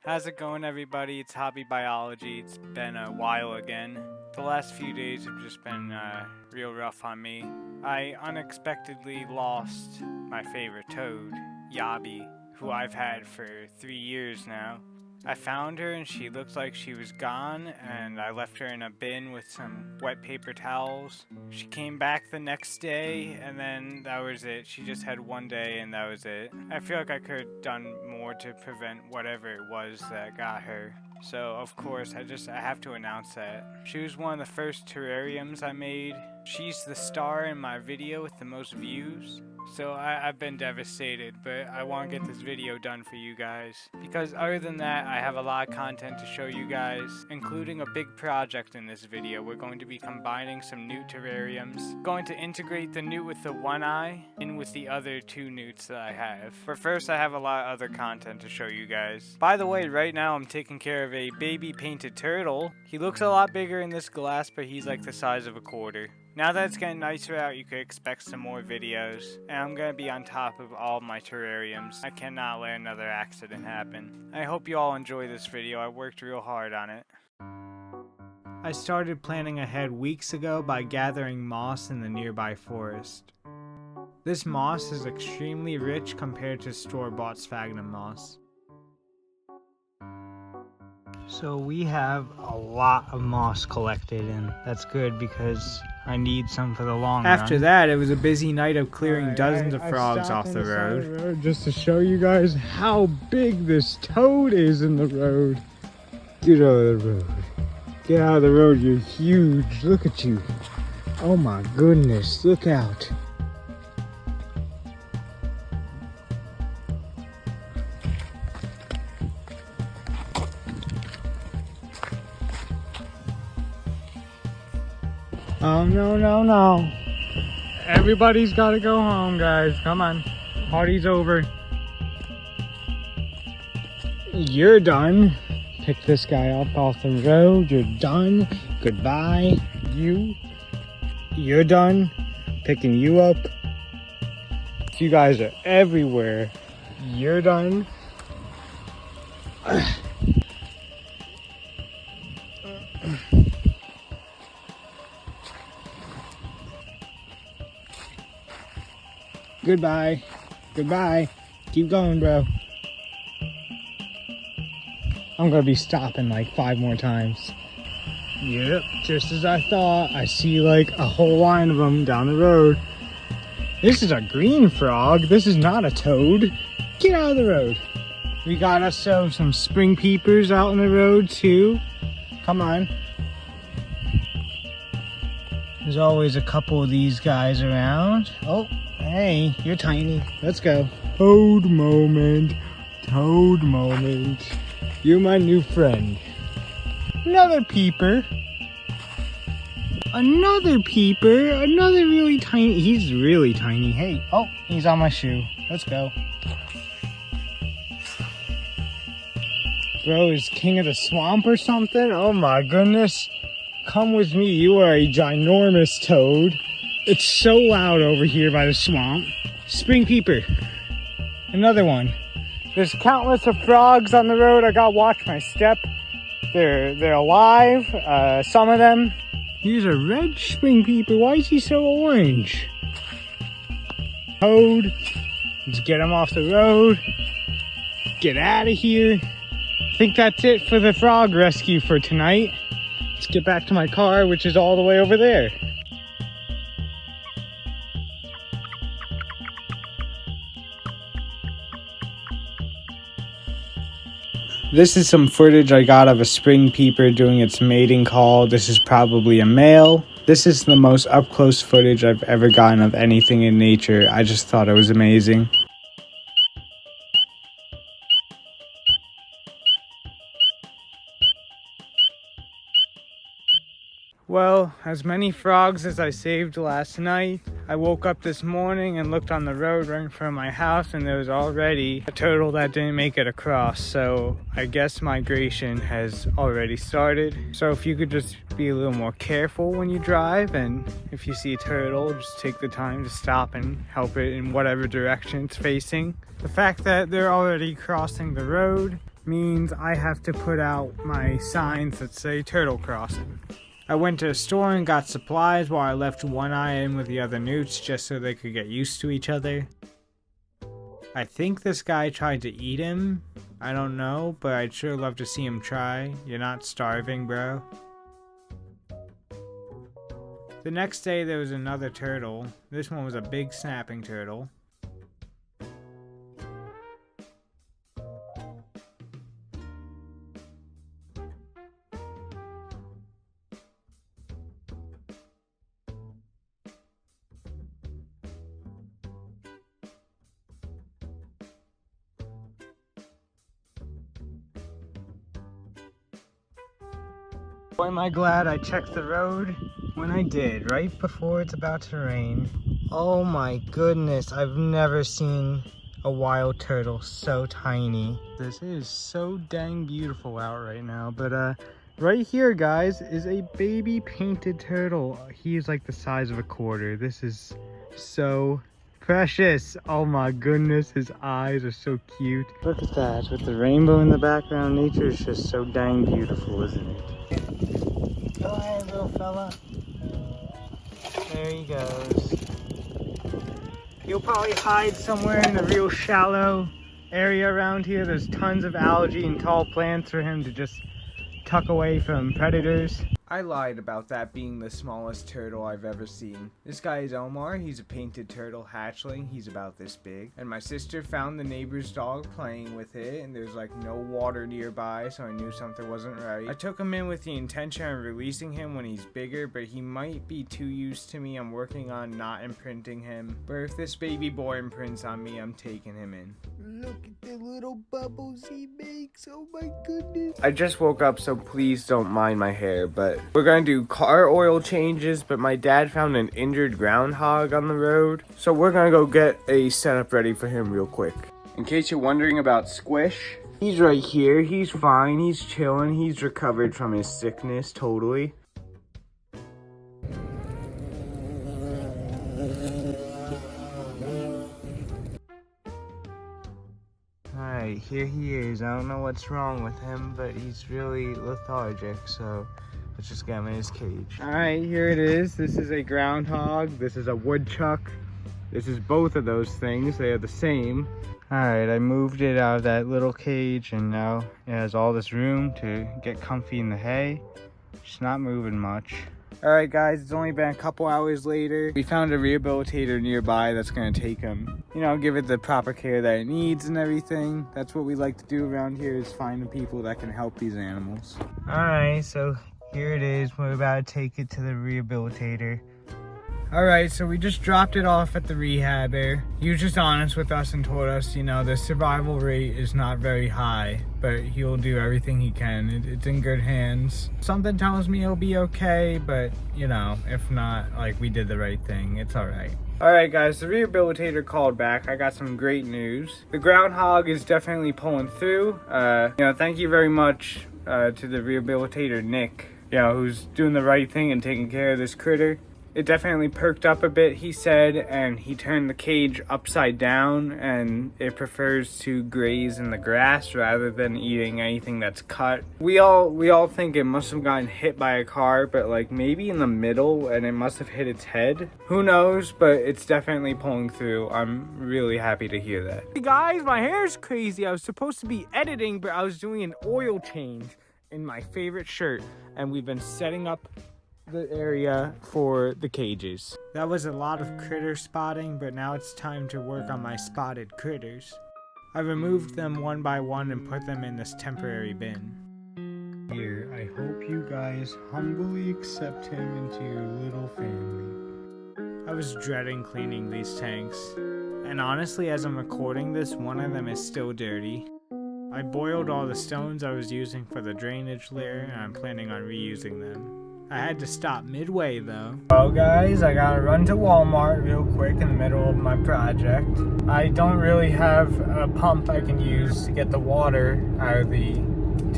How's it going, everybody? It's Hobby Biology. It's been a while again. The last few days have just been real rough on me. I unexpectedly lost my favorite toad, Yobby, who I've had for 3 years now. I found her and she looked like she was gone, and I left her in a bin with some wet paper towels. She came back the next day, and then that was it. She just had one day and that was it. I feel like I could have done more to prevent whatever it was that got her. So of course I have to announce that. She was one of the first terrariums I made. She's the star in my video with the most views. So I've been devastated, but I want to get this video done for you guys. Because other than that, I have a lot of content to show you guys, including a big project in this video. We're going to be combining some Newt terrariums. Going to integrate the Newt with the one eye in with the other two Newts that I have. But first, I have a lot of other content to show you guys. By the way, right now I'm taking care of a baby painted turtle. He looks a lot bigger in this glass, but he's like the size of a quarter. Now that it's getting nicer out, you could expect some more videos, and I'm going to be on top of all my terrariums. I cannot let another accident happen. I hope you all enjoy this video. I worked real hard on it. I started planning ahead weeks ago by gathering moss in the nearby forest. This moss is extremely rich compared to store-bought sphagnum moss. So we have a lot of moss collected, and that's good because I need some for the long run. After that, it was a busy night of clearing dozens of frogs off the road. Just to show you guys how big this toad is in the road. Get out of the road. Get out of the road, you're huge. Look at you. Oh my goodness, look out. Oh, no. Everybody's got to go home, guys. Come on. Party's over. You're done. Pick this guy up off the road. You're done. Goodbye. You're done. Picking you up. You guys are everywhere. You're done. Goodbye. Goodbye. Keep going, bro. I'm gonna be stopping like 5 more times. Yep, just as I thought. I see like a whole line of them down the road. This is a green frog. This is not a toad. Get out of the road. We got ourselves some spring peepers out on the road too. Come on. There's always a couple of these guys around. Oh. Hey, you're tiny. Let's go. Toad moment. Toad moment. You're my new friend. Another peeper. Another peeper. Another really tiny. He's really tiny. Hey. Oh, he's on my shoe. Let's go. Bro is king of the swamp or something? Oh my goodness. Come with me. You are a ginormous toad. It's so loud over here by the swamp. Spring peeper. Another one. There's countless of frogs on the road. I gotta watch my step. They're alive. Some of them. Here's a red spring peeper. Why is he so orange? Toad. Let's get him off the road. Get out of here. I think that's it for the frog rescue for tonight. Let's get back to my car, which is all the way over there. This is some footage I got of a spring peeper doing its mating call. This is probably a male. This is the most up-close footage I've ever gotten of anything in nature. I just thought it was amazing. Well, as many frogs as I saved last night, I woke up this morning and looked on the road right in front of my house, and there was already a turtle that didn't make it across. So I guess migration has already started. So if you could just be a little more careful when you drive, and if you see a turtle, just take the time to stop and help it in whatever direction it's facing. The fact that they're already crossing the road means I have to put out my signs that say turtle crossing. I went to a store and got supplies while I left one eye in with the other newts just so they could get used to each other. I think this guy tried to eat him. I don't know, but I'd sure love to see him try. You're not starving, bro. The next day there was another turtle. This one was a big snapping turtle. Boy, am I glad I checked the road when I did, right before it's about to rain. Oh my goodness, I've never seen a wild turtle so tiny. This is so dang beautiful out right now, but right here, guys, is a baby painted turtle. He's like the size of a quarter. This is so precious. Oh my goodness, his eyes are so cute. Look at that, with the rainbow in the background. Nature is just so dang beautiful, isn't it? Go ahead, little fella. There he goes. He'll probably hide somewhere in a real shallow area around here. There's tons of algae and tall plants for him to just tuck away from predators. I lied about that being the smallest turtle I've ever seen. This guy is Omar. He's a painted turtle hatchling. He's about this big. And my sister found the neighbor's dog playing with it, and there's like no water nearby, so I knew something wasn't right. I took him in with the intention of releasing him when he's bigger, but he might be too used to me. I'm working on not imprinting him. But if this baby boy imprints on me, I'm taking him in. Look at the little bubbles he makes. Oh my goodness. I just woke up, so please don't mind my hair, but we're gonna do car oil changes, but my dad found an injured groundhog on the road, so we're gonna go get a setup ready for him real quick. In case you're wondering about Squish, he's right here. He's fine. He's chilling. He's recovered from his sickness totally. Alright, here he is. I don't know what's wrong with him, but he's really lethargic, so let's just get him in his cage. Alright, here it is. This is a groundhog. This is a woodchuck. This is both of those things. They are the same. Alright, I moved it out of that little cage, and now it has all this room to get comfy in the hay. Just not moving much. Alright guys, it's only been a couple hours later. We found a rehabilitator nearby that's going to take him, you know, give it the proper care that it needs and everything. That's what we like to do around here, is find the people that can help these animals. Alright, so here it is. We're about to take it to the rehabilitator. Alright, so we just dropped it off at the rehabber. He was just honest with us and told us, you know, the survival rate is not very high, but he'll do everything he can. It's in good hands. Something tells me he'll be okay, but, you know, if not, like, we did the right thing. It's alright. Alright guys, the rehabilitator called back. I got some great news. The groundhog is definitely pulling through. You know, thank you very much to the rehabilitator, Nick, you know, who's doing the right thing and taking care of this critter. It definitely perked up a bit, he said, and he turned the cage upside down, and it prefers to graze in the grass rather than eating anything that's cut. We all think it must have gotten hit by a car, but like maybe in the middle, and it must have hit its head. Who knows, but it's definitely pulling through. I'm really happy to hear that. Hey guys, my hair's crazy. I was supposed to be editing, but I was doing an oil change in my favorite shirt, and we've been setting up the area for the cages. That was a lot of critter spotting, but now it's time to work on my spotted critters. I removed them one by one and put them in this temporary bin. Here, I hope you guys humbly accept him into your little family. I was dreading cleaning these tanks, and honestly, as I'm recording this, one of them is still dirty. I boiled all the stones I was using for the drainage layer, and I'm planning on reusing them. I had to stop midway though. Well guys, I gotta run to Walmart real quick in the middle of my project. I don't really have a pump I can use to get the water out of the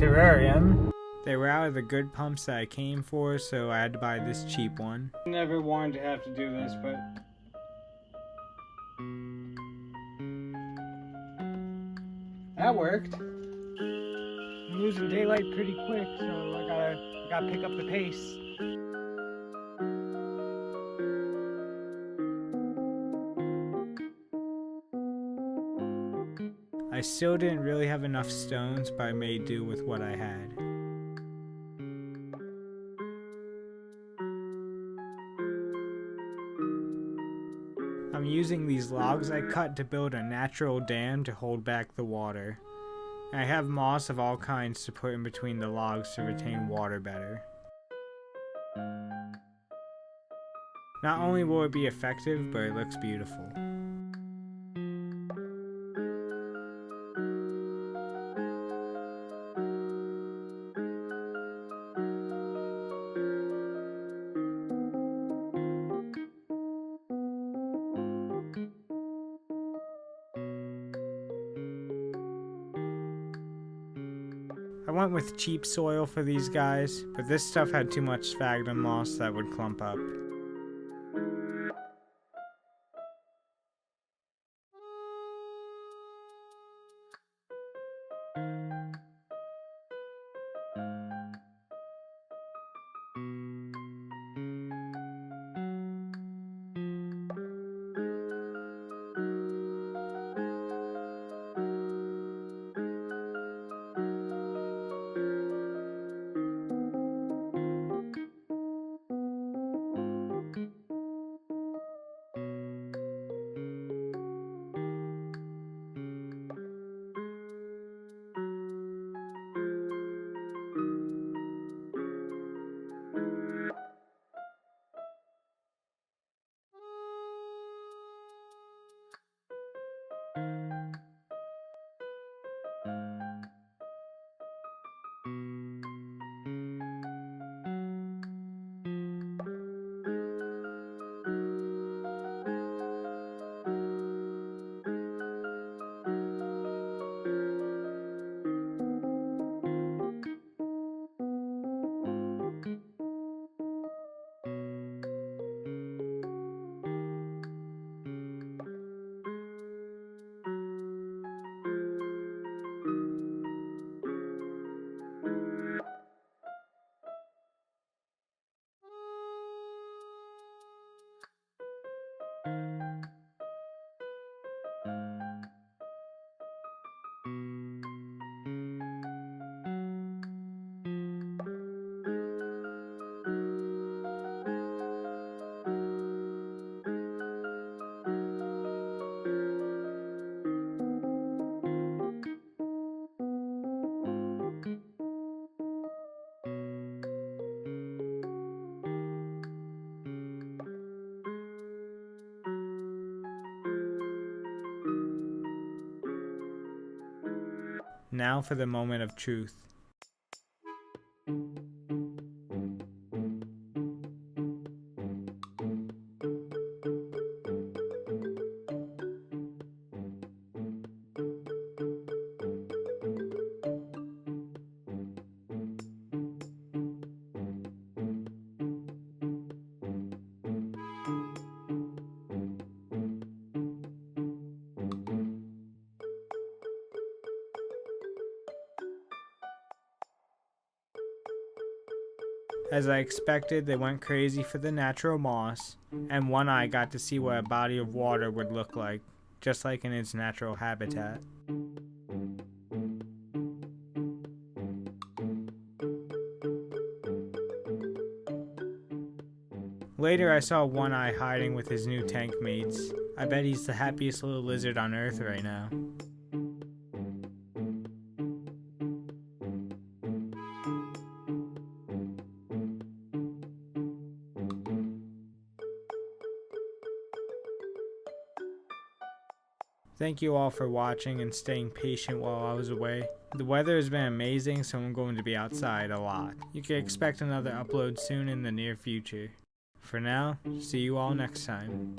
terrarium. They were out of the good pumps that I came for, so I had to buy this cheap one. Never wanted to have to do this, but that worked. I'm losing daylight pretty quick, so I gotta pick up the pace. I still didn't really have enough stones, but I made do with what I had. I'm using these logs I cut to build a natural dam to hold back the water. I have moss of all kinds to put in between the logs to retain water better. Not only will it be effective, but it looks beautiful. I went with cheap soil for these guys, but this stuff had too much sphagnum moss that would clump up. Now for the moment of truth. As I expected, they went crazy for the natural moss, and One Eye got to see what a body of water would look like, just like in its natural habitat. Later I saw One Eye hiding with his new tank mates. I bet he's the happiest little lizard on Earth right now. Thank you all for watching and staying patient while I was away. The weather has been amazing, so I'm going to be outside a lot. You can expect another upload soon in the near future. For now, see you all next time.